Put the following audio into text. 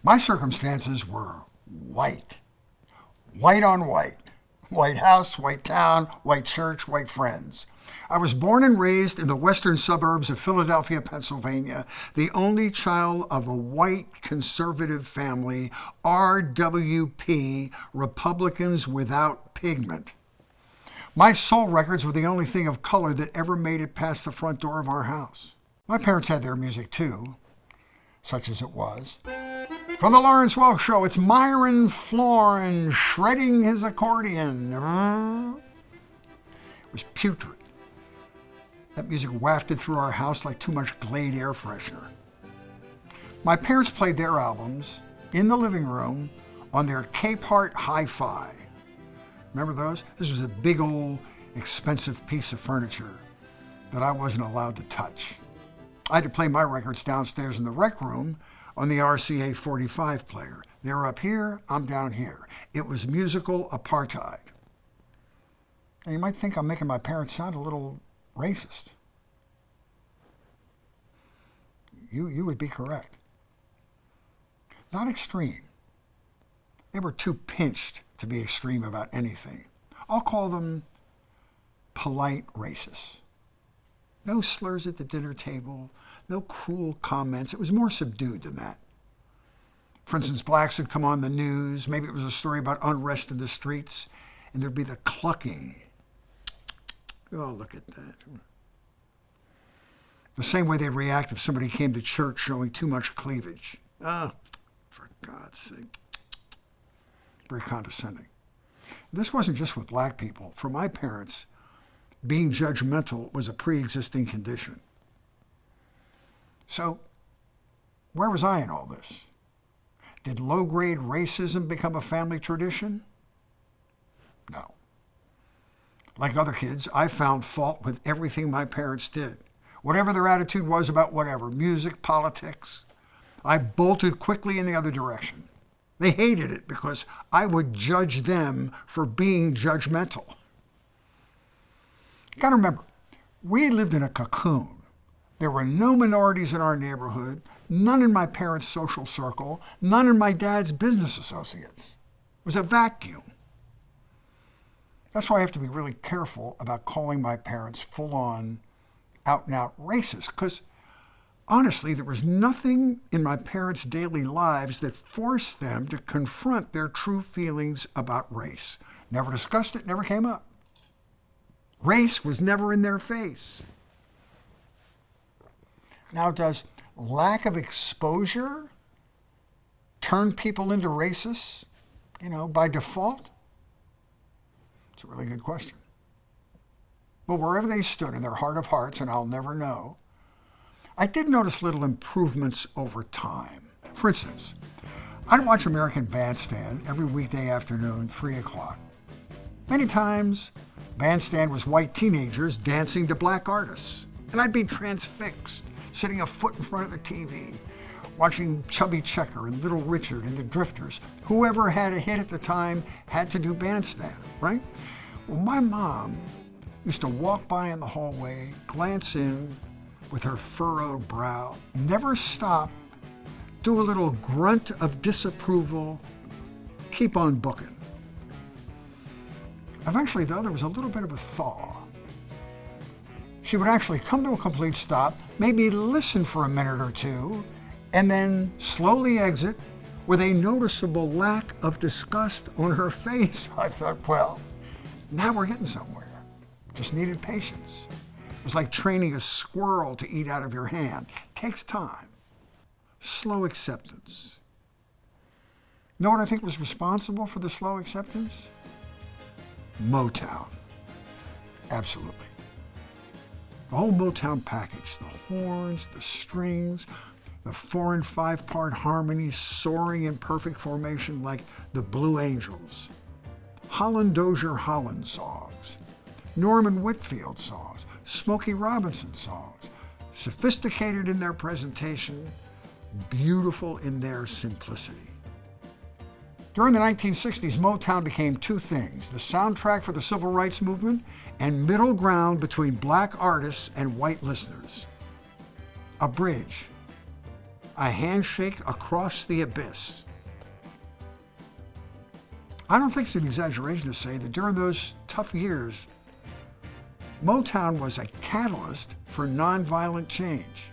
My circumstances were white. White on white. White house, white town, white church, white friends. I was born and raised in the western suburbs of Philadelphia, Pennsylvania, the only child of a white conservative family, RWP, Republicans Without Pigment. My soul records were the only thing of color that ever made it past the front door of our house. My parents had their music too, such as it was. From the Lawrence Welk Show, it's Myron Florin shredding his accordion. It was putrid. That music wafted through our house like too much Glade air freshener. My parents played their albums in the living room on their Capehart Hi-Fi. Remember those? This was a big old expensive piece of furniture that I wasn't allowed to touch. I had to play my records downstairs in the rec room on the RCA 45 player. They're up here, I'm down here. It was musical apartheid. Now you might think I'm making my parents sound a little racist. You would be correct. Not extreme. They were too pinched to be extreme about anything. I'll call them polite racists. No slurs at the dinner table, no cruel comments. It was more subdued than that. For instance, blacks would come on the news. Maybe it was a story about unrest in the streets, and there'd be the clucking. Oh, look at that. The same way they'd react if somebody came to church showing too much cleavage. Ah, for God's sake. Very condescending. This wasn't just with black people. For my parents, being judgmental was a pre-existing condition. So, where was I in all this? Did low-grade racism become a family tradition? No. Like other kids, I found fault with everything my parents did. Whatever their attitude was about whatever, music, politics, I bolted quickly in the other direction. They hated it because I would judge them for being judgmental. You gotta remember, we lived in a cocoon. There were no minorities in our neighborhood, none in my parents' social circle, none in my dad's business associates. It was a vacuum. That's why I have to be really careful about calling my parents full-on, out-and-out racist, because honestly, there was nothing in my parents' daily lives that forced them to confront their true feelings about race. Never discussed it, never came up. Race was never in their face. Now, does lack of exposure turn people into racists, by default? It's a really good question. But wherever they stood in their heart of hearts, and I'll never know, I did notice little improvements over time. For instance, I'd watch American Bandstand every weekday afternoon, 3 o'clock. Many times, Bandstand was white teenagers dancing to black artists. And I'd be transfixed, sitting a foot in front of the TV, watching Chubby Checker and Little Richard and the Drifters. Whoever had a hit at the time had to do Bandstand, right? Well, my mom used to walk by in the hallway, glance in with her furrowed brow, never stop, do a little grunt of disapproval, keep on booking. Eventually, though, there was a little bit of a thaw. She would actually come to a complete stop, maybe listen for a minute or two, and then slowly exit with a noticeable lack of disgust on her face. I thought, well, now we're getting somewhere. Just needed patience. It was like training a squirrel to eat out of your hand. It takes time. Slow acceptance. You know what I think was responsible for the slow acceptance? Motown. Absolutely. The whole Motown package, the horns, the strings, the 4 and 5-part harmonies soaring in perfect formation like the Blue Angels, Holland Dozier Holland songs, Norman Whitfield songs, Smokey Robinson songs, sophisticated in their presentation, beautiful in their simplicity. During the 1960s, Motown became two things: the soundtrack for the civil rights movement and middle ground between black artists and white listeners. A bridge. a handshake across the abyss. I don't think it's an exaggeration to say that during those tough years, Motown was a catalyst for nonviolent change.